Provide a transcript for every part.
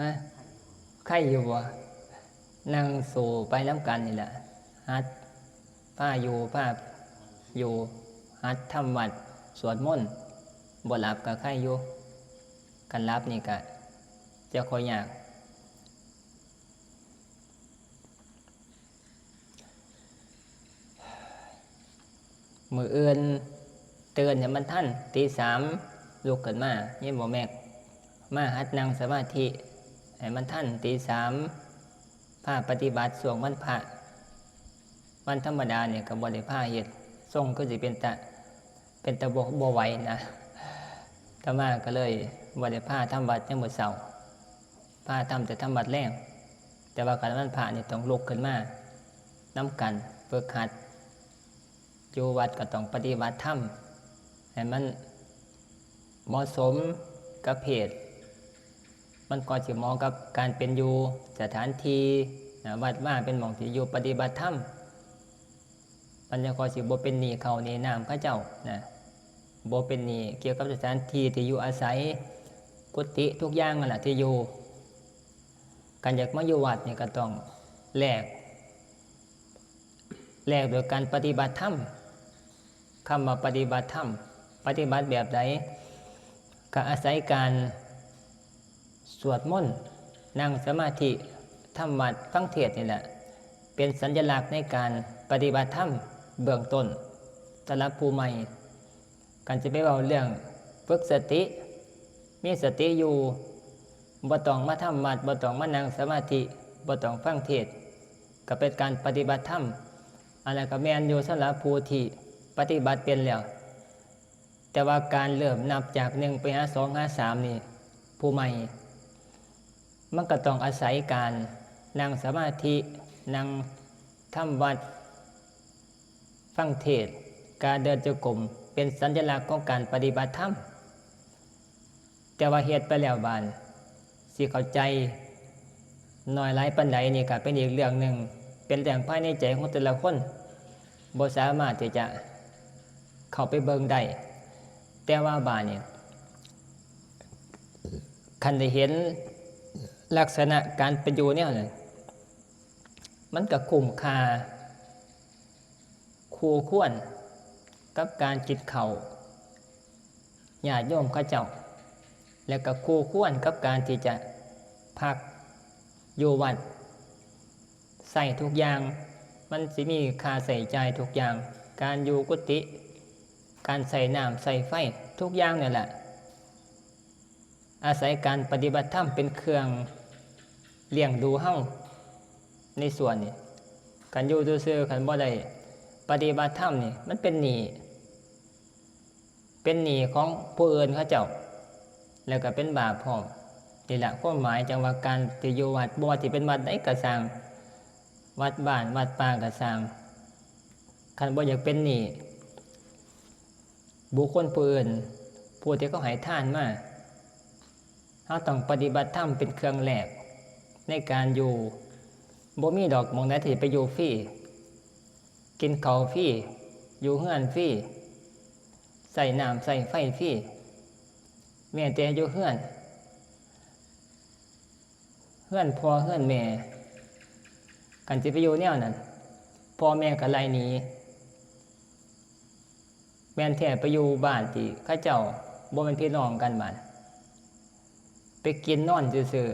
ฮะใครอยู่บ่นั่งสู่ไปน้ำกันนี่แหละฮัดผ้าอยู่ผ้าอยู่ฮัดทำวัดสวดมนต์บ่หลับกับใครอยู่กันรับนี่กะจะคอยยากมืออื่นเตือนให้มันท่านตีสามลุกขึ้นมายิ้มบ่แมกมาหัดนั่งสมาธิให้มันท่านตีสามผ้าปฏิบัติส่วงวันพระวันธรรมดาเนี่ยกับบริผ้าเฮ็ดทรงก็สิเป็นตะบ่ไหวนะธรรมาก็เลยบริผ้าทำวัดยังมื้อเช้าผ้าทำแต่ทำวัดแรงแต่ว่าการวันพระนี่ต้องลุกขึ้นมาน้ำกันฝึกหัดอยู่วัดก็ต้องปฏิบัติธรรมให้มันเหมาะสมกับเพศมันก็สิเหมาะกับการเป็นอยู่สถานที่วัดว่าเป็นหม่องที่อยู่ปฏิบัติธรรมมันจะก็สิบ่เป็นหนี้เขาหนี้น้ำพระเจ้านะบ่เป็นหนี้เกี่ยวกับสถานที่ที่อยู่อาศัยกุฏิทุกอย่างนั่นแหละที่อยู่การอยากมาอยู่วัดนี่ก็ต้องแลกโดยการปฏิบัติธรรมคำว่าปฏิบัติธรรมปฏิบัติแบบใดก็อาศัยการสวดมนต์นั่งสมาธิทำวัดฟังเทศน์นี่แหละเป็นสัญลักษณ์ในการปฏิบัติธรรมเบื้องต้นสำหรับผู้ใหม่การจะไปเอาเรื่องฝึกสติมีสติอยู่บ่ต้องมาทำวัดบ่ต้องมานั่งสมาธิบ่ต้องฟังเทศน์ก็เป็นการปฏิบัติธรรมอะไรก็แม่นอยู่สำหรับผู้ที่ปฏิบัติเป็นแล้วแต่ว่าการเริ่มนับจาก1ไปหา2หา3นี่ผู้ใหม่มันก็ต้องอาศัยการนั่งสมาธินั่งทำวัดฟังเทศน์การเดินจงกรมเป็นสัญลักษณ์ของการปฏิบัติธรรมแต่ว่าเฮ็ดไปแล้วบานสิเข้าใจน้อยหลายปานใดนี่ก็เป็นอีกเรื่องหนึ่งเป็นเรื่องภายในใจของแต่ละคนบ่สามารถที่จะเข้าไปเบิ่งได้แต่ว่าบานนี่คันได้เห็นลักษณะการเป็นอยู่เนี่ยมันก็คุ้มค่าคู่ควรกับการกินข้าวญาติโยมเขาเจ้าและก็คู่ควรกับการที่จะพักอยู่วัดใส่ทุกอย่างมันสิมีค่าใส่ใจทุกอย่างการอยู่กุฏิการใส่น้ำใส่ไฟทุกอย่างเนี่ยแหละอาศัยการปฏิบัติธรรมเป็นเครื่องเลี้ยงดูเฮาในส่วนนี้การอยู่ซื่อๆคันบ่ได้ปฏิบัติธรรมนี่มันเป็นหนี้ของผู้อื่นเขาเจ้าแล้วก็เป็นบาปพร้อมนี่แหละความหมายจังว่าการที่อยู่วัดบ่ว่าสิเป็นวัดใดก็สร้างวัดบ้านวัดป่าก็สร้างคันบ่อยากเป็นหนี้บุคคลผู้อื่นผู้ที่เขาให้ทานมาเราต้องปฏิบัติธรรมเป็นเครื่องแรกในการอยู่บ่มีดอกหม้องใดที่ไปอยู่ฟรีกินข้าวฟรีอยู่เฮือนฟรีใส่น้ำใส่ไฟฟรีแม้แต่อยู่เฮือนพ่อเฮือนแม่กันสิไปอยู่แนวนั้นพ่อแม่ก็ไล่หนีแม่นแท้ไปอยู่บ้านที่เขาเจ้าบ่เป็นพี่น้องกันบ้านไปกินนอนซื่อ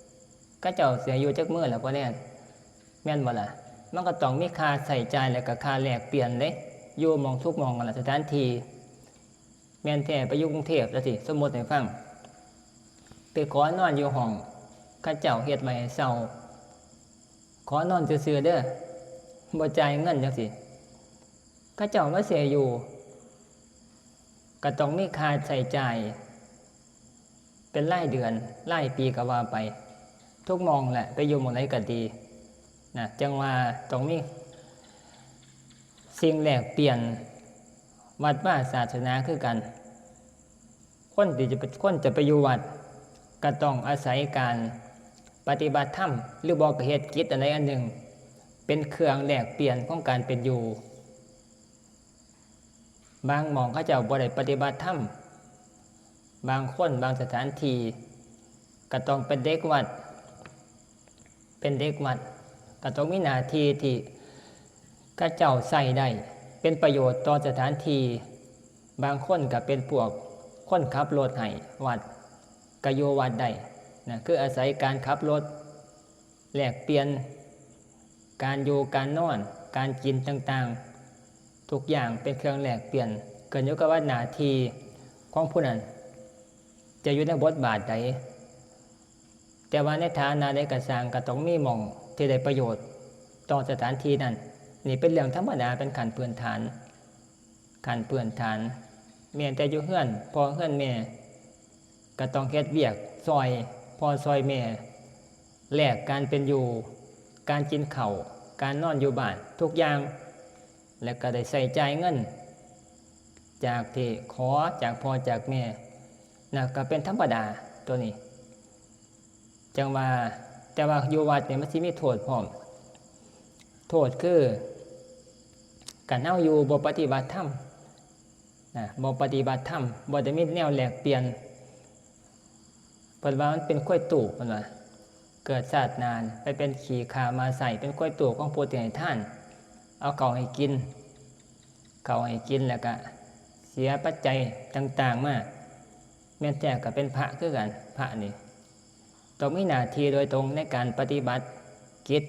ๆเขาเจ้าเสียอยู่จักมื้อแล้วบ่แน่แม่นบ่ล่ะมันก็ต้องมีค่าใส่ใจแล้วก็ค่าแลกเปลี่ยนเด้อยู่หม้องทุกหม้องนั่นล่ะสถานที่แม่นแท้ไปอยู่กรุงเทพจังซี่สมมุติให้ฟังไปขอนอนอยู่ห้องเขาเจ้าเฮ็ดไว้ให้เช่าขอนอนซื่อๆเด้อบ่จ่ายเงินจังซี่เขาเจ้ามาเสียอยู่ก็ต้องมีค่าใช้จ่ายเป็นรายเดือนรายปีก็ว่าไปทุกหม้องแหละไปอยู่หม้องไหนก็ดีนะจังว่าต้องมีสิ่งแลกเปลี่ยนวัดว่าศาสนาคือกันคนจะไปอยู่วัดก็ต้องอาศัยการปฏิบัติธรรมหรือบ่ก็เฮ็ดกิจอะไรอันหนึ่งเป็นเครื่องแลกเปลี่ยนของการเป็นอยู่บางหม้องเขาเจ้าบ่ได้ปฏิบัติธรรมบางคนบางสถานที่ ก็ต้องเป็นเด็กวัดเป็นเด็กวัดก็ต้องมีหน้าที่ที่ข้าเจ้าใส่ได้เป็นประโยชน์ต่อสถานที่บางคนก็เป็นพวกคนขับรถให้วัดก็อยู่วัดได้นะคืออาศัยการขับรถแลกเปลี่ยนการอยู่การนอนการกินต่างๆทุกอย่างเป็นเครื่องแลกเปลี่ยนเกิดอยู่กับว่าหน้าที่ของผู้นั้นจะอยู่ในบทบาทใดแต่ว่าในฐานะใดก็สร้างก็ต้องมีหม่องที่ได้ประโยชน์ต่อสถานที่นั้นนี่เป็นเรื่องธรรมดาเป็นขั้นพื้นฐานแม่แต่อยู่เฮือนพอเฮือนแม่ก็ต้องเฮ็ดเวียกซอยพอซอยแม่แลกการเป็นอยู่การกินข้าวการนอนอยู่บ้านทุกอย่างและก็ได้ใส่ใจเงินจากที่ขอจากพ่อจากแม่นะก็เป็นธรรมดาตัวนี้จังว่าแต่ว่าอยู่วัดเนี่ยมันสิมีโทษพร้อมโทษคือการเอาอยู่บ่ปฏิบัติธรรมนะบ่ปฏิบัติธรรมบ่ได้มีแนวแลกเปลี่ยนเพิ่นว่ามันเป็นข้อยตู่เพิ่นว่าเกิดชาตินานไปเป็นขี่ขามาใส่เป็นข้อยตู่ของผู้ที่ให้ท่านเอาเก่าให้กินแล้วก็เสียปัจจัยต่างๆมาแม้แต่ก็เป็นพระคือกันพระนี่ต้องมีหน้าที่โดยตรงในการปฏิบัติกิจ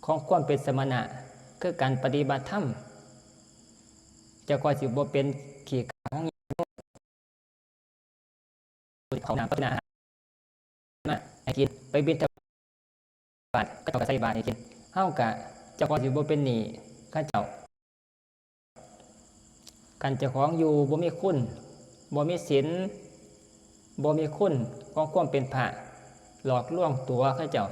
ของความเป็นสมณะคือการปฏิบัติธรรมจะก่อสิบ่เป็นขี่ขาของเขาหนาพัฒนามาให้กินไปบิณฑบาตก็ต้องใส่บาตรให้กินเฮากะจะก่อสิบ่เป็นหนี้ข้าเจ้ากันเจ้าของอยู่บ่มีคุณบ่มีศีลบ่มีคุณของความเป็นพระหลอกลวงตัวข้าเจ้า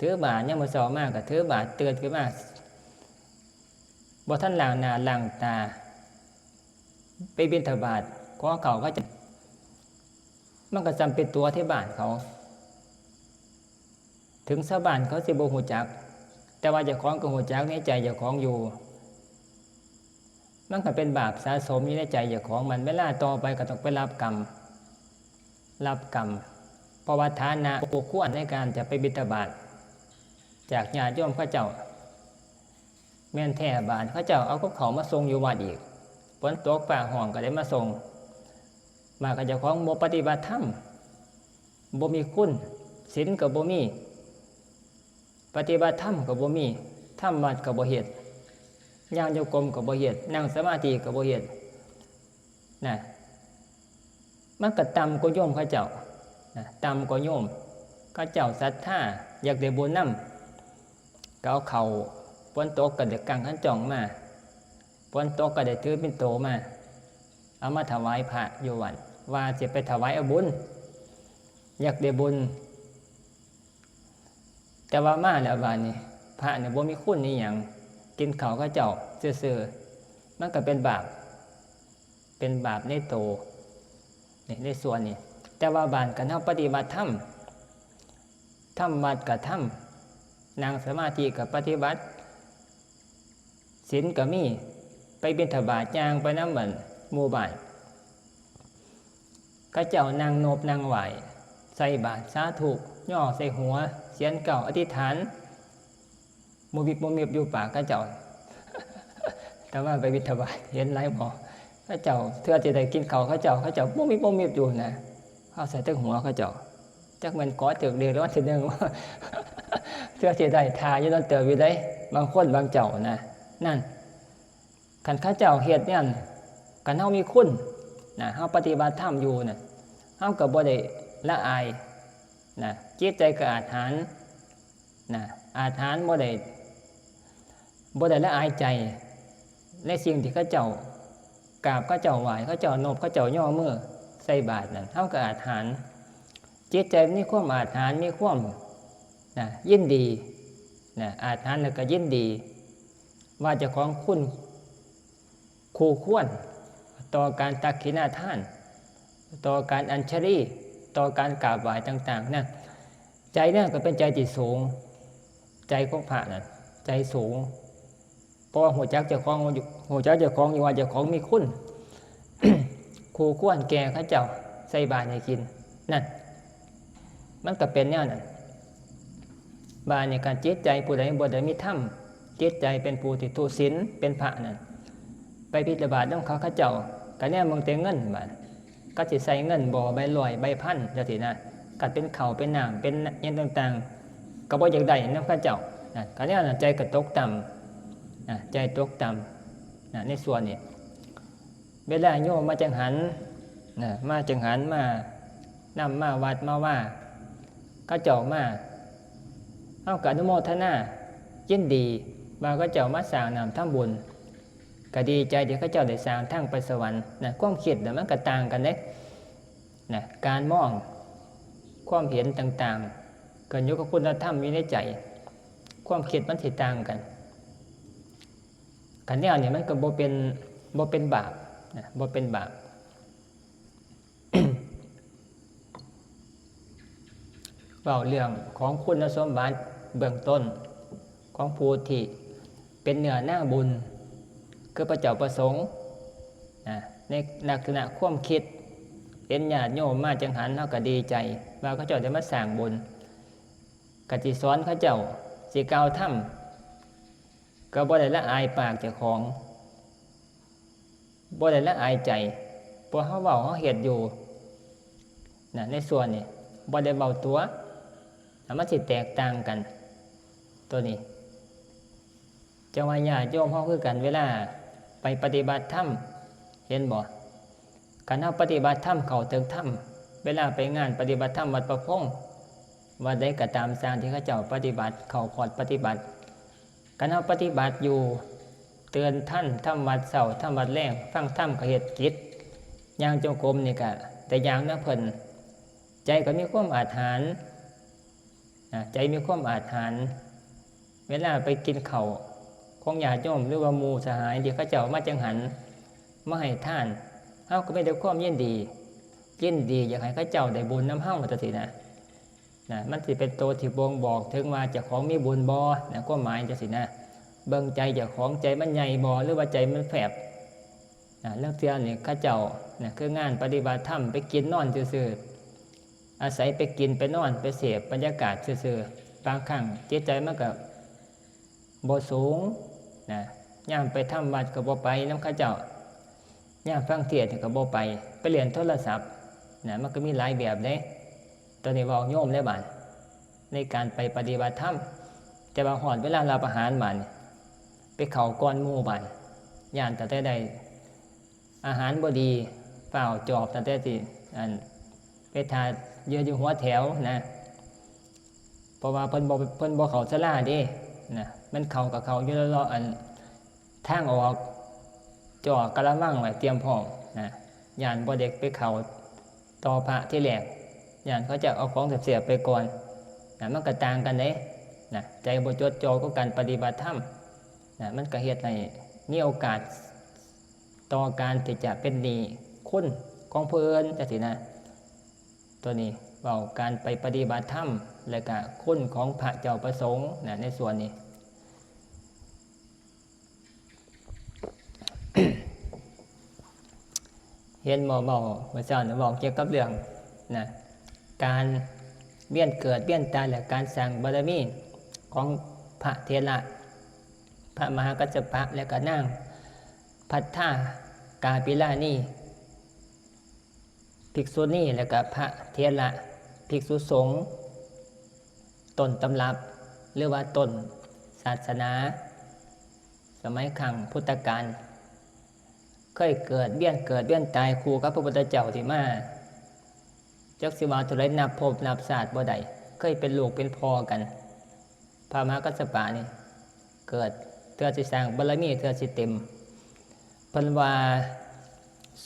ถือบาตรยามมื้อเช้ามากก็ถือบาตรตื่นขึ้นมาบ่ทันล้างหน้าล้างตาไปบิณฑบาตขอเขาก็จะมันก็จำเป็นตัวที่บ้านเขาถึงชาวบ้านเขาสิบ่ฮู้จักแต่ว่าเจ้าของก็ฮู้จักในใจเจ้าของอยู่มันก็เป็นบาปสะสมอยู่ในใจเจ้าของมันเวลาต่อไปก็ต้องไปรับกรรมเพราะว่าฐานะบ่ควรในการจะไปบิณฑบาตจากญาติโยมเขาเจ้าแม่นแท้บาทเขาเจ้าเอากับเขามาส่งอยู่วัดอีกฝนตกฟ้าห้องก็ได้มาส่งมากับเจ้าของบ่ปฏิบัติธรรมบ่มีคุณศีลก็บ่มีปฏิบัติธรรมก็บ่มีธรรมวัดก็บ่เฮ็ดย่างโยกรมก็บ่เฮ็ดนั่งสมาธิก็บ่เฮ็ดนะมันก็ต่ำกว่าโยมเขาเจ้านะต่ำกว่าโยมเขาเจ้าศรัทธาอยากได้บุญนำก็เอาเข้าฝนตกก็ได้กังขันจ่องมาฝนตกก็ได้ถือปิ่นโตมาเอามาถวายพระอยู่วัดว่าจะไปถวายเอาบุญอยากได้บุญแต่ว่ามาแล้วบาดนี้พระเนี่ยบ่มีคุณนี่หยังกินข้าวก็เจ้าซื่อๆมันก็เป็นบาปในโตนี่ในส่วนนี้แต่ว่าบ้านกันเฮาปฏิบัติธรรมวัดก็ทำนั่งสมาธิก็ปฏิบัติศีลก็มีไปบิณฑบาตย่างไปน้ำเหมือนหมู่บ้านก็เจ้านางนบนางไหวใส่บาตรสาธุย่อใส่หัวเสียนเก่าอธิษฐานมุบิบอยู่ปากก็เจ้า แต่ว่าไปบิณฑบาตเห็นไรบ่ก็เจ้าเพื่อจะได้กินข้าวเขาเจ้ามุบิบอยู่นะเขาใส่ตั้งหัวเขาเจ้าจักมันก้อตึกเดียวแล้วทีนึงเพื่อจะได้ทาอยู่นั่นเติบอยู่ได้บางคนบางเจ้านะนั่นขันข้าเจ้าเฮ็ดเนี่ยกันเฮามีคุณนะเฮาปฏิบัติธรรมอยู่นะเฮาก็บ่ได้ละอายนะจิตใจก็อาถรรพ์นะอาถรรพ์บ่ได้ละอายใจในสิ่งที่ข้าเจ้ากราบข้าเจ้าไหว้ข้าเจ้านบข้าเจ้าย่อมือใส่บาตรนั่นเฮาก็อาถรรพ์จิตใจมีความอาถรรพ์มีความนะยินดีนะอาถรรพ์แล้วก็ยินดีว่าเจ้าของคุณคู่ควรต่อการตักขิณาทานต่อการอัญชลีต่อการกราบไหว้ต่างๆนะใจเนี่ยก็เป็นใจที่สูงใจของพระน่ะใจสูงเพราะว่าหัวจักเจ้าของอยู่ว่าเจ้าของมีคุณ คู่ควรแก่ข้าเจ้าใส่บาตรให้กินนั่น มันก็เป็นแนวนั้นบาในการจิตใจผู้ใดบ่ได้มีธรรมจิตใจเป็นผู้ที่ทุศีลเป็นพระนั่นไปบิณฑบาตนำเขาเจ้าก็แนมองแต่เงินบาดก็สิใส่เงินบ่ใบลอยใบพันจังซี่นะกัดเป็นข้าวเป็นน้ำเป็นหยังต่างๆก็บ่อยากได้นำเขาเจ้านะก็แนวนั้นใจก็ตกต่ำนะใจตกต่ำนะในส่วนนี้เวลาโยมมาจังหันนะมาจังหันมานำมาวัดมาว่าเขาเจ้ามาเอากอนุโมทนายินดีว่าเขาเจ้ามาสร้างนำทำบุญก็ดีใจที่เขาเจ้าได้สร้างทางไปสวรรค์นะความคิดน่ะมันก็ต่างกันเด้นะการมองความเห็นต่างๆเกิดอยู่กับคุณธรรมมีในใจความคิดมันสิต่างกันกันแนวนี้มันก็บ่เป็นบาปนะบ่เป็นบาป เว้าเรื่องของคุณสมบัติเบื้องต้นของผู้ที่เป็นเนื้อหน้าบุญคือพระเจ้าประสงค์ในลักษณะความคิดเห็นญาติโยมมาจังหันเขาก็ดีใจว่าเขาเจ้าได้มาสร้างบุญกติสอนเขาเจ้าสิกล่าวธรรมก็บ่ได้ละอายปากเจ้าของบ่ได้ละอายใจเพราะเขาเว้าเขาเฮ็ดอยู่ในส่วนนี้บ่ได้เว้าตัวมันสิแตกต่างกันตัวนี้จังว่าญาติโยมเฮาคือกันเวลาไปปฏิบัติธรรมเห็นบ่การเฮาปฏิบัติธรรมเข้าถึงธรรมเวลาไปงานปฏิบัติธรรมวัดประพงษ์วัดใดก็ตามสร้างที่เขาเจ้าปฏิบัติเข้าพอดปฏิบัติการเฮาปฏิบัติอยู่เตือนท่านทำวัดเช้าทำวัดแลงฟังธรรมก็เฮ็ดกิจย่างจงกรมนี่ก็แต่อย่างนั้นเพิ่นใจก็มีความอาถรรพ์ใจมีความอาถรรพ์เวลาไปกินข้าวของญาติโยมหรือว่าหมู่สหายที่เขาเจ้ามาจังหันมาให้ทานเฮาก็ไม่ได้ความยินดีอยากให้เขาเจ้าได้บุญนำเฮาจังซี่นะมันสิเป็นตัวที่บ่งบอกถึงว่าเจ้าของมีบุญบ่ความหมายจังซี่นะเบิ่งใจเจ้าของใจมันใหญ่บ่หรือว่าใจมันแฝบเรื่องเทื่อนี่เขาเจ้าคืองานปฏิบัติธรรมไปกินนอนซื่ออาศัยไปกินไปนอนไปเสพบรรยากาศซื่อๆบางครั้งจิตใจมันก็บ่สูงย่ามไปทำวัดก็บ่ไปนำเขาเจ้าย่ามฟังเทศน์ก็บ่ไปเรียนโทรศัพท์มันก็มีหลายแบบเด้ตอนนี้เว้าโยมแล้วบาดในการไปปฏิบัติธรรมแต่บางหอดเวลารับอาหารบาดไปเข้าก่อนหมู่บาดย่านแต่ได้อาหารบ่ดีเปล่าจอบแต่สิไปทาเยอะอยู่หัวแถวเพราะว่าเพิ่นบ่เข้าศาลาเด้มันเข้ากับเขาอยู่รออันทางออกจ่อกระมังไว้เตรียมพร้อมย่านบ่เด็กไปเข้าต่อพระที่แรกย่านเขาจะเอาของเสียบไปก่อนมันก็ต่างกันเด้ใจบ่จดจ่อกับการปฏิบัติธรรมมันก็เฮ็ดให้มีโอกาสต่อการที่จะเป็นหนี้คุณของผู้อื่นจังซี่ตัวนี้เว้าการไปปฏิบัติธรรมและก็คุณของพระเจ้าประสงค์ในส่วนนี้ เห็นหมอบอกเมื่อเช้าบอกเกี่ยวกับเรื่องการเวียนเกิดเวียนตายและการสร้างบารมีของพระเถระพระมหากัสสปะและก็นางพัทธากาปิลานีภิกษุณีและก็พระเถระภิกษุสงฆ์ต้นตำรับหรือว่าต้นศาสนาสมัยครั้งพุทธกาลเคยเกิดเวียนตายคู่กับพระพุทธเจ้าที่มาจักสิว่าทุเรศนับภพนับศาสตร์บ่ได้เคยเป็นลูกเป็นพ่อกันพระมหากัสสปะนี่เกิดเทื่อสิสร้างบารมีเทื่อสิเต็มเพิ่นว่า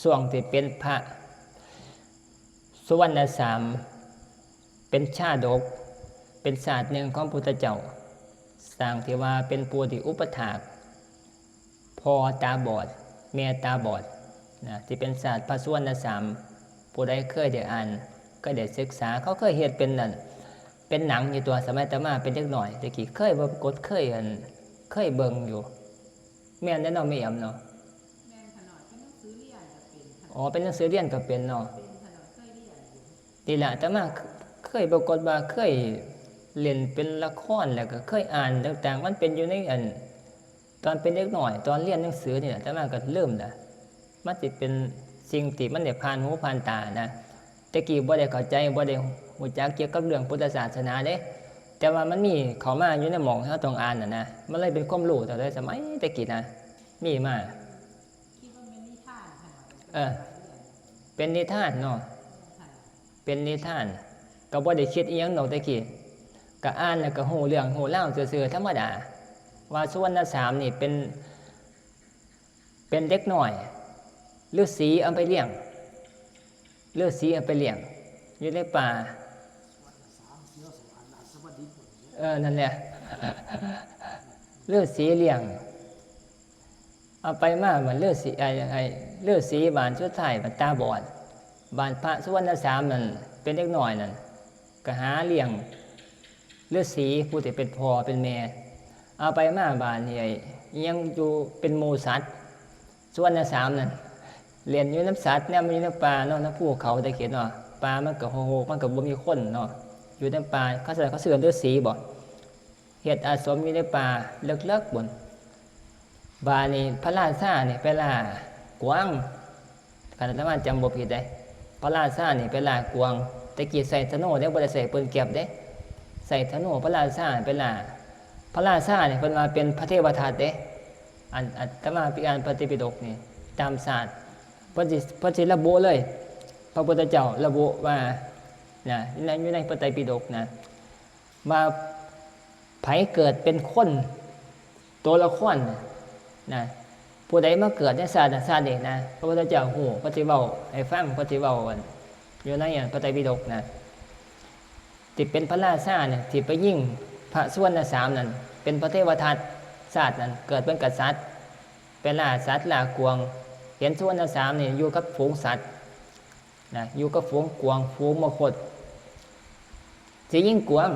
ช่วงที่เป็นพระสุวรรณสามเป็นชาดกเป็นศาสตร์หนึ่งของพุทธเจ้าสร้างที่ว่าเป็นผู้ที่อุปถากพ่อตาบอดแม่ตาบอดที่เป็นศาสตร์พระสุวรรณสามผู้ใดเคยได้อ่านก็ได้ศึกษาเขาเคยเห็นเป็นนั่นเป็นหนังอยู่ตัวสมัยตมาเป็นเด็กหน่อยตะกี้เคยบ่กดเคยเบิ่งอยู่แม่นได้เนาะไม่ยำเนาะแม่นขนาดเป็นหนังสือเรียนก็เป็นเป็นหนังสือเรียนก็เป็นเนาะดีละตมา เคยปรากฏว่าเคยเล่นเป็นละครแล้วก็เคยอ่านต่างๆมันเป็นอยู่ในอันตอนเป็นเด็กหน่อยตอนเรียนหนังสือนี่แหละแต่มาก็เริ่มนะมันสิเป็นสิ่งที่มันได้ผ่านหูผ่านตานะแต่กี้บ่ได้เข้าใจบ่ได้รู้จักเกี่ยวกับเรื่องพุทธศาสนาเด้แต่ว่ามันมีเข้ามาอยู่ในหม่องที่เราต้องอ่านน่ะนะมันเลยเป็นความรู้ตั้งแต่สมัยแต่กี้นะมีมาเป็นนิทานเนาะเป็นนิทานก็บ่ได้คิดอีหยังดอกแต่กี้ก็อ่านแล้วก็ฮู้เรื่องฮู้ราวซื่อๆธรรมดาว่าสุวรรณสามนี่เป็นเด็กน้อยฤาษีเอาไปเลี้ยงฤาษีเอาไปเลี้ยงอยู่ในป่านั่นแหละฤาษีเลี้ยงเอาไปมาเหมือนฤาษีฤาษีบานสุดท้ายมันตาบอดบานพระสุวรรณสามนั่นเป็นเด็กน้อยนั่นก็หาเลี้ยงฤาษีผู้ที่เป็นพ่อเป็นแม่เอาไปมาบานนี่ยังอยู่เป็นหมูสัตว์สุวรรณสามนั่นเรียนอยู่น้ำสัตว์เนี่ยมันอยู่ในป่าเนาะน้ำภูเขาตะเขียนเนาะป่ามันก็โหมันก็บ่มีคนเนาะอยู่ในป่าเขาเสื่อมฤาษีบ่เฮ็ดอาสมอยู่ในป่าเลิกๆบนบานี่พระราชานี่ไปล่ากวางขณะนั้นจำบ่ผิดได้พระราชานี่ไปล่ากวางตะกี้ใส่ธนูได้บ่ได้ใส่ปืนเก็บเด้ใส่ธนูพระราชาไปล่าพระราชาเนี่ยเพิ่นมาเป็นพระเทวทัตเด้อัตมาพิการปฏิปิฎกนี่ตามศาสตร์เพิ่นสิระบุเลยพระพุทธเจ้าระบุว่านะอยู่ในพระไตรปิฎกนะมาไผเกิดเป็นคนตัวละครนะผู้ใดมาเกิดในศาสตร์นี้นะพระพุทธเจ้าฮู้ปฏิเว้าให้ฟังปฏิเว้าอยู่ในพระไตรปิฎกนะที่เป็นพระราชาเนี่ยที่ไปยิงพระสุวรรณสามนั่นเป็นพระเทวทัตศาสตร์นั้นเกิดเป็นกษัตริย์เป็นล่าสัตว์ล่ากวางเห็นสุวรรณสามนี่อยู่กับฝูงสัตว์นะอยู่กับฝูงกวางฝูงมคตสิยิงกวาง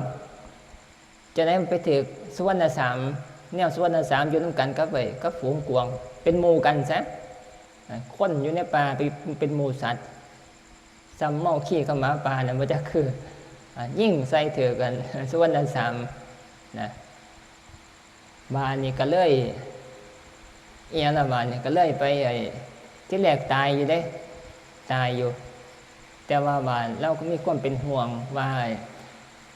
จะได้ไปถึกสุวรรณสามแนวสุวรรณสามอยู่นำกันกับฝูงกวางเป็นหมู่กันซะคนอยู่ในป่าเป็นหมู่สัตว์ซ้ำเมาขี้เข้ามาป่าน่ะมันจะคือยิ่งใส่ถือกันสุวรรณสามนะบานนี่ก็เลยเอียงละบานนี่ก็เลยไปที่แรกตายอยู่ได้ตายอยู่แต่ว่าบานเราก็มีความเป็นห่วงว่า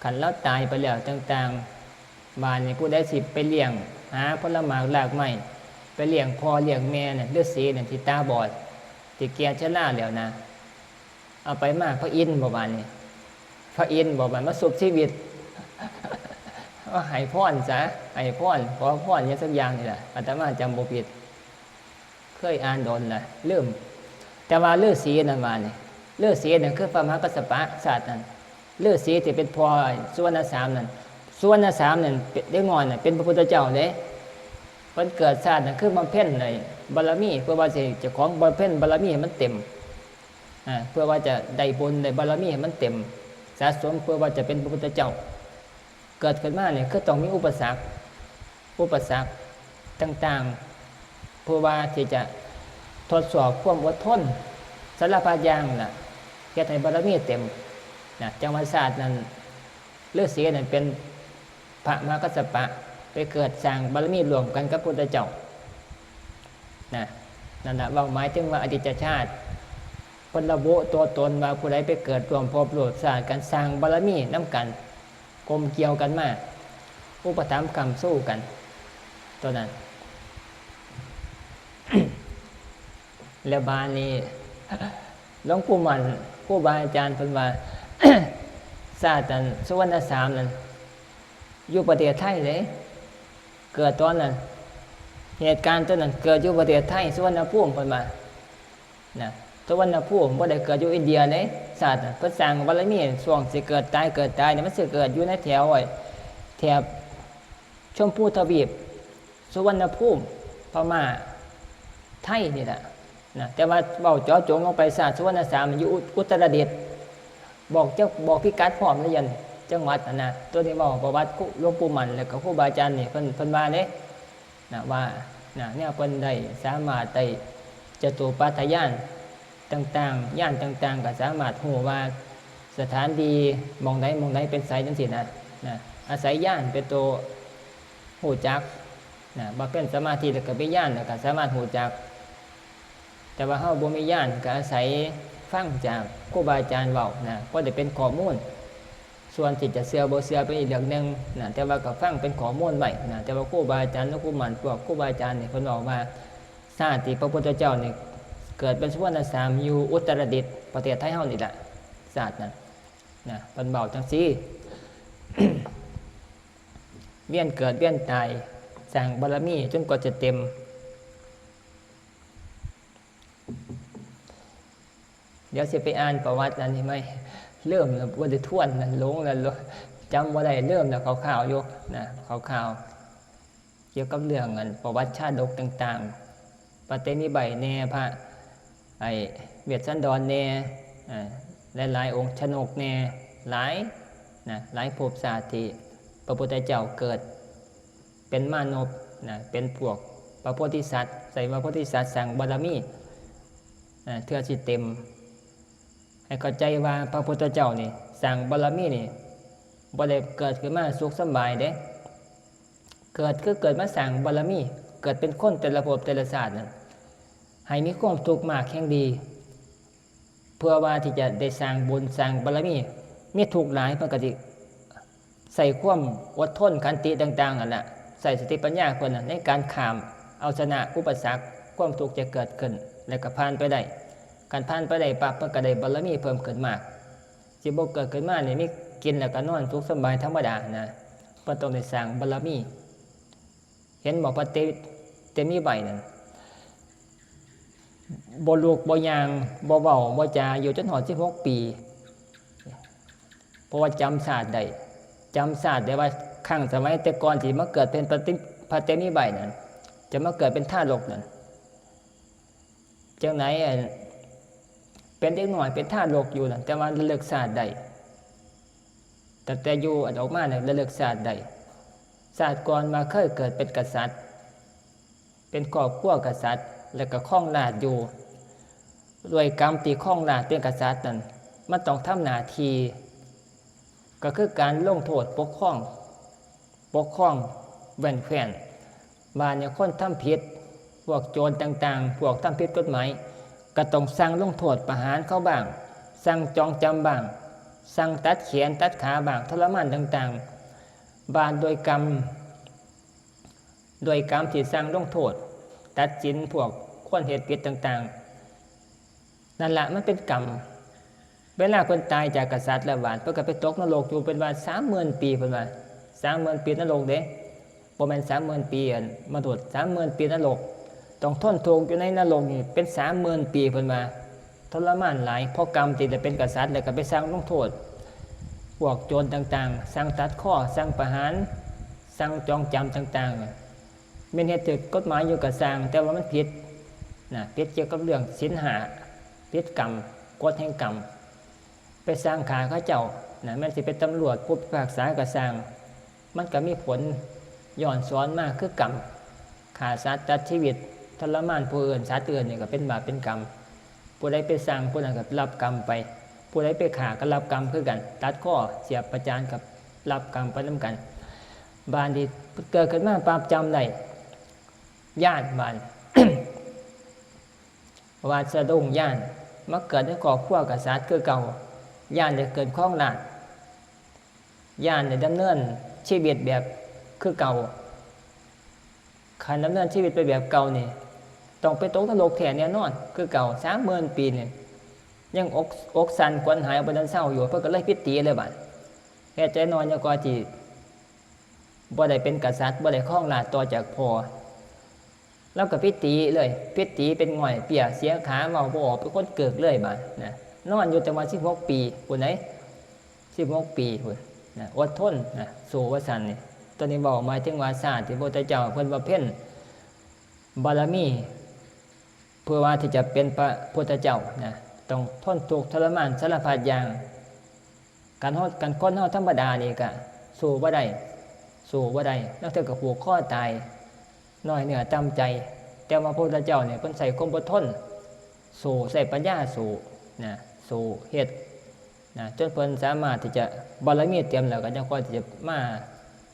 ขันเราตายไปแล้วต่างๆบานนี่ผู้ได้สิไปเลี้ยงหาผลไม้หลากไม้ไปเลี้ยงพ่อเลี้ยงแม่เนี่ยฤาษีเนี่ยที่ตาบอดที่แก่ชราแล้วนะเอาไปมาพระอินทร์บ่บานนี่พระอินทร์บอกมาสุบชีวิตว่าให้พรซะให้พรขอพรอย่างสักอย่างนี่แหละอาตมาจำบ่ผิดเคยอ่านโดนนะลืมแต่ว่าฤาษีนั่นมาเนี่ยฤาษีนั่นคือพระมหากัสสปะศาสตร์นั่นฤาษีที่เป็นพ่อสุวรรณสามนั่นสุวรรณสามนั่นเด็กน้อยน่ะเป็นพระพุทธเจ้าเลยเพิ่นเกิดศาสตร์นั่นคือบำเพ็ญเลยบารมีเพื่อว่าเจ้าของบำเพ็ญบารมีให้มันเต็มเพื่อว่าจะได้บุญได้บารมีให้มันเต็มสะสมเพื่อว่าจะเป็นพระพุทธเจ้าเกิดขึ้นมาเนี่ยก็ต้องมีอุปสรรคต่างๆเพื่อว่าที่จะทดสอบความอดทนสารพัดอย่างน่ะเฮ็ดให้บารมีเต็มนะจังหวัดศาสตร์นั้นฤาษีนั้นเป็นพระมหากัสสปะไปเกิดสร้างบารมีรวมกันกับพระพุทธเจ้านะนั่นแหละว่าหมายถึงว่าอดีตชาติคนระบุตัวตนว่าผู้ใดไปเกิดรวมพบรวมศาสตร์กันสร้างบารมีน้ำกันกลมเกี่ยวกันมากอุปถัมภ์คำสู้กันตัวนั้น แล้วบานนี้หลวงปู่มันผู้บาอาจารย์เพิ่นว่า ศาสตร์นั้นสุวรรณสามนั้นอยู่ประเทศไทยเลยเกิดตอนนั้นเหตุการณ์ตอนนั้นเกิดอยู่ประเทศไทยสุวรรณภูมิเพิ่นว่านะสุวรรณภูมิบ่ได้เกิดอยู่อินเดียเลยศาสตร์เพิ่นสร้างบารมีช่วงสิเกิดตายเนี่ยมันสิเกิดอยู่ในแถวแถบชมพูทวีปสุวรรณภูมิพม่าไทยนี่แหละนะแต่ว่าเว้าเจาะจงลงไปศาสตร์สุวรรณสามอยู่อุตรดิตถ์บอกพิกัดพร้อมแล้วยันจังหวัดนะตัวนี้บอกประวัติหลวงปู่มันแล้วก็ครูบาอาจารย์นี่เพิ่นว่าเด้นะว่านะเนี่ยเพิ่นได้สามารถได้จตุปัฏฐญาณต่างๆย่านต่างๆก็สามารถรู้ว่า สถานดีมองใดเป็นไสจังซี่นะอาศัยญาณเป็นตัวหูจักบ่เป็นสมาธิแล้วก็ไปญาณแล้วก็สามารถหูจักแต่ว่าเฮาบ่มีญาณก็อาศัยฟังจากครูบาอาจารย์เว้าก็ได้เป็นข้อมูลส่วนที่จะเชื่อบ่เชื่อเป็นอีกเรื่องนึงแต่ว่าก็ฟังเป็นข้อมูลไว้แต่ว่าครูบาอาจารย์และครูหมั่นพวกครูบาอาจารย์นี่เพิ่นบอกว่าชาติพระพุทธเจ้านี่เกิดเป็นสุวรรณสามอยู่อุตรดิตถ์ประเทศไทยเฮานี่แหละชาตินั้นเพิ่นบอกจังซี่ เวียนเกิดเวียนตายสร้างบารมีจนกว่าจะเต็มเดี๋ยวสิไปอ่านประวัติอันนี้ไหมเริ่มแล้วบ่ได้ทวนนั่นหลงแล้วจำบ่ได้เริ่มแล้วข่าวๆอยู่ข่าวๆเกี่ยวกับเรื่องประวัติชาดกต่างๆปฏินิบัยแน่พระเวสสันดรแน่หลายๆองค์ชนกแน่หลายภพชาติที่พระพุทธเจ้าเกิดเป็นมนุษย์เป็นพวกพระโพธิสัตว์ใส่พระโพธิสัตว์สั่งบารมีเทื่อสิเต็มให้เข้าใจว่าพระพุทธเจ้านี่สั่งบารมีนี่บ่ได้เกิดขึ้นมาสุขสบายเด้เกิดมาสั่งบารมีเกิดเป็นคนแต่ละภพแต่ละชาตินั่นให้มีความทุกข์มากแห่งดีเพื่อว่าที่จะได้สร้างบุญสร้างบารมีมีทุกข์หลายเพิ่นก็สิใส่ความอดทนขันติต่างๆนั่นน่ะใส่สติปัญญาเพิ่นในการข้ามเอาชนะอุปสรรคความทุกข์จะเกิดขึ้นแล้วก็ผ่านไปได้การผ่านไปได้ปั๊บมันก็ได้บารมีเพิ่มขึ้นมากสิบ่เกิดขึ้นมานี่มีกินแล้วก็นอนสุขสบายธรรมดาบ่ต้องได้สร้างบารมีเห็นบ่พระเตมีใบนั่นบ่ลูกบ่ยางบ่เว้าบ่จาอยู่จนฮอด16 ปีเพราะว่าจำศาสตร์ได้ว่าครั้งสมัยแต่ก่อนที่มาเกิดเป็นพระเตมีใบนั่นจะมาเกิดเป็นทารกนั่นจังไหนเป็นเด็กน้อยเป็นทารกอยู่นั่นแต่ว่าระลึกศาสตร์ได้แต่อยู่ออกมาเนี่ยระลึกศาสตร์ได้ศาสตร์ก่อนมาเคยเกิดเป็นกษัตริย์เป็นครอบครัวกษัตริย์แล้วก็ครองราชย์อยู่ด้วยกรรมที่ครองราชย์เป็นกษัตริย์นั้นมันต้องทำหน้าที่ก็คือการลงโทษปกครองแว่นแขวนบ้านเนี่ยคนทำผิดพวกโจรต่างๆพวกทำผิดกฎหมายก็ต้องสั่งลงโทษประหารเขาบ้างสั่งจองจำบ้างสั่งตัดแขนตัดขาบ้างทรมานต่างๆบ้านโดยกรรมที่สั่งลงโทษตัดสินพวกคนเหตุผิดต่างๆนั่นแหละมันเป็นกรรมเวลาคนตายจากกษัตริย์แล้วบาดเพิ่นก็ไปตกนรกอยู่เป็นว่า 30,000 ปีเพิ่นว่า 30,000 ปีนรกเด้บ่แม่น 30,000 ปีมนุษย์ 30,000 ปีนรกต้องทนทุกข์อยู่ในนรกนี่เป็น 30,000 ปีเพิ่นว่าทรมานหลายเพราะกรรมที่ได้เป็นกษัตริย์แล้วก็ไปสั่งลงโทษพวกโจรต่างๆสั่งตัดข้อสั่งประหารสั่งจองจำต่างๆแม่นเฮ็ดถูกกฎหมายอยู่ก็สร้างแต่ว่ามันผิดผิดเกี่ยวกับเรื่องศีล5ผิดกรรมกฎแห่งกรรมไปสร้างขาเขาเจ้าแม่นสิเป็นตำรวจผู้พิพากษาก็สร้างมันก็มีผลย้อนสอนมากคือกรรมฆ่าสัตว์ตัดชีวิตทรมานผู้อื่นสัตว์อื่นนี่ก็เป็นบาปเป็นกรรมผู้ใดไปสร้างผู้นั้นก็รับกรรมไปผู้ใดไปฆ่าก็รับกรรมคือกันตัดข้อเสียบประจานกับรับกรรมไปนำกันบ้านที่เกิดขึ้นมาปราบจำได้ญาติบ้าน วาสะดุ้งญาติมาเกิดในครอบครัวกษัตริย์คือเก่าญาติได้เกิดครองราชย์ญาติได้ดำเนินชีวิตแบบคือเก่าการดำเนินชีวิตไปแบบเก่านี่ต้องไปตกนรกแท้แน่นอนคือเก่า 30,000 ปีนี่ยังอกสั่นกวนหายบ่ทันเศร้าอยู่เพิ่นก็เลยพิตีเลยบัดแค่ใจนอนยังก็สิบ่ได้เป็นกษัตริย์บ่ได้ครองราชย์ต่อจากพ่อแล้วก็พิตีเลยพิตีเป็นง่อยเปียเสียขาเมาบ่ออกเป็นคนเกิกเลยบัดนอนอยู่จังหวัด16 ปีพุ่นไหน16 ปีพุ่นอดทนสู้ว่าซั่นนี่ตอนนี้บอกหมายถึงว่าศาสตร์ที่พระพุทธเจ้าเพิ่นบำเพ็ญบารมีเพื่อว่าที่จะเป็นพระพุทธเจ้าต้องทนทุกข์ทรมานสารพัดอย่างการคนเฮาธรรมดานี่ก็สู้บ่ได้แล้วเธอก็ผูกคอตายน้อยเนื้อต่ำใจแต่ว่าพระพุทธเจ้าเนี่ยเพิ่นใส่ความอดทนสู้ใส่ปัญญาสู้สู้เฮ็ด นะจนเพิ่นสามารถที่จะบารมีเต็มแล้วก็จะค่อยที่จะมา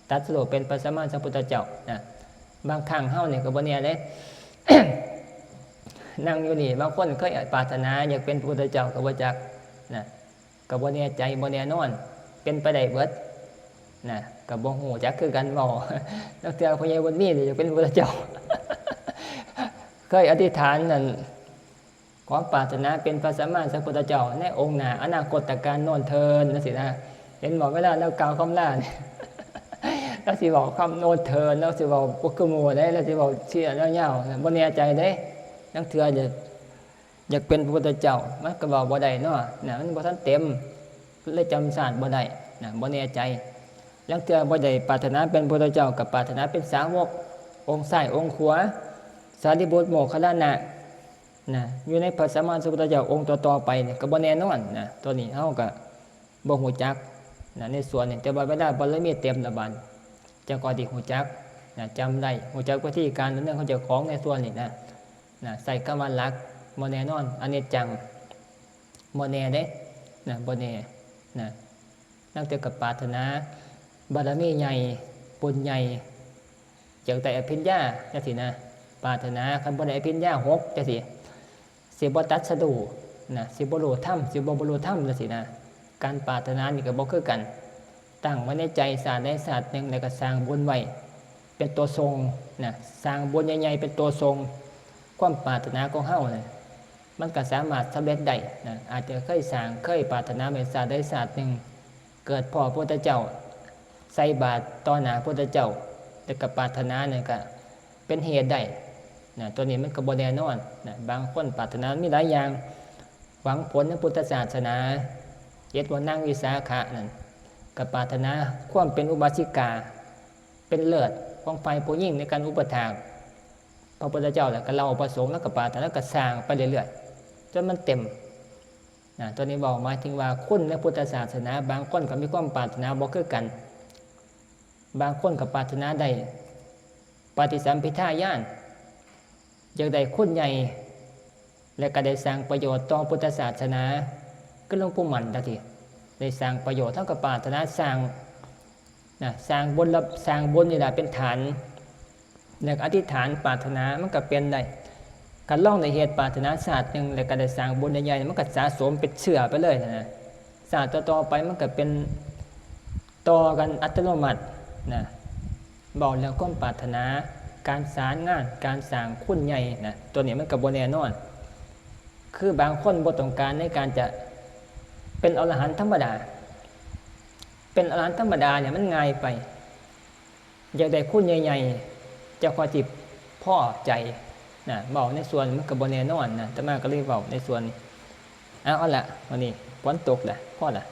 ตรัสรู้เป็นพระสัมมาสัมพุทธเจ้านะบางครั้งเฮาเนี่ยก็บ่แน่เด้ นั่งอยู่นี่บางคนเคยปรารถนาอยากเป็นพระพุทธเจ้าก็บ่จักนะก็บ่แน่ใจบ่แน่นอนเป็นไปได้เบิดนะก็บ่ฮู้จักคือกันเว้า นักเที่ยวพญาบุญมีนี่อยากเป็นพระพุทธเจ้า เคยอธิษฐานนั่นความปรารถนาเป็นพระสัมมาสัมพุทธเจ้าในองค์หน้าอนาคตการโน่นเทินนั่นสินะเห็นบอกเวลาเรากล่าวคำลาเนี่ย เราสิบอกคำโน่นเทินเราสิบอกปุกโมได้เราสิบอกเชื่อแล้วเงาบ่แน่ใจได้นักเทื่ออยากเป็นพระพุทธเจ้ามันก็บอกบ่ได้เนาะนะมันบ่ทันเต็มเลยจำศาสตร์บ่ได้นะบ่แน่ใจนักเทื่อบ่ได้ปรารถนาเป็นพระพุทธเจ้ากับปรารถนาเป็นสาวกองค์ซ้ายองค์ขวาสารีบุตรโมคคัลลานะนะอยู่ในพระสัมมาสัมพุทธเจ้าองค์ต่อๆไปเนี่ยก็บ่แน่นอนนะตัวนี้เฮาก็บ่ฮู้จักนะในส่วนนี้แต่ว่าเวลาบารมีเต็มละบาดจังก็สิฮู้จักนะจำได้ฮู้จักวิธีการดำเนินของเจ้าของในส่วนนี้นะใส่คำว่ารักบ่แน่นอนอันนี้จังบ่แน่เด้นะบ่แน่นะนักแต่กับปรารถนาบารมีใหญ่บุญใหญ่จากแต่อภิญญาจังซี่นะปรารถนาคันบ่ได้อภิญญา6จังซี่สิบ่ตัดสะดุนะสิบ่รู้ธรรมสิบ่บรรลุธรรมจังซี่นะการปรารถนานี่ก็บ่คือกันตั้งไว้ในใจศาสตร์ใดศาสตร์หนึ่งแล้วก็สร้างบุญไว้เป็นตัวทรงนะสร้างบุญใหญ่ๆเป็นตัวทรงความปรารถนาของเฮาเนี่ยมันก็สามารถสำเร็จได้นะอาจจะเคยสร้างเคยปรารถนาเป็นศาสตร์ใดศาสตร์หนึ่งเกิดพ่อพระพุทธเจ้าใส่บาตรต่อหน้าพระพุทธเจ้าแต่กับปรารถนาเนี่ยก็เป็นเหตุได้นะตัวนี้มันก็บ่แน่นอนนะบางคนปรารถนามีหลายอย่างหวังผลในพุทธศาสนาเย็ดวันนั่งวิสาขะนั่นกับปรารถนาความเป็นอุบาสิกาเป็นเลิศของไฟผู้ยิ่งในการอุปถากพระพุทธเจ้าแหละก็เล่าประสงค์แล้วก็ปรารถนาก็สร้างไปเรื่อยๆจนมันเต็มนะตัวนี้บอกมาถึงว่าคุณในพุทธศาสนาบางคนก็มีความปรารถนาบ่คือกันบางคนก็ปรารถนาได้ปฏิสัมภิทาญาณอยากได้คุณใหญ่และก็ได้สร้างประโยชน์ต่อพุทธศาสนาก็หลวงปู่มั่นทันทีได้สร้างประโยชน์เท่ากับปรารถนาสร้างบุญนี่แหละเป็นฐานแล้วอธิษฐานปรารถนามันก็เป็นได้การล่องในเหตุปรารถนาศาสตร์หนึ่งแล้วก็ได้สร้างบุญใหญ่ๆมันก็สะสมเป็นเชื่อไปเลยนะศาสตร์ต่อไปมันก็เป็นต่อกันอัตโนมัตินะบอกแล้วก็ปรารถนาการสารงานการสร้างคุณใหญ่นะตัวนี้มันก็บ่แน่นอนคือบางคนบ่ต้องการในการจะเป็นอรหันต์ธรรมดาเป็นอรหันต์ธรรมดาเนี่ยมันง่ายไปอยากได้คุณใหญ่ๆจะคอยจิบพ่อใจนะบอกในส่วนมันก็บ่แน่นอนนะแต่มาก็เลยบอกในส่วนนี้เอาละวันนี้ฝนตกแหละพ่อละ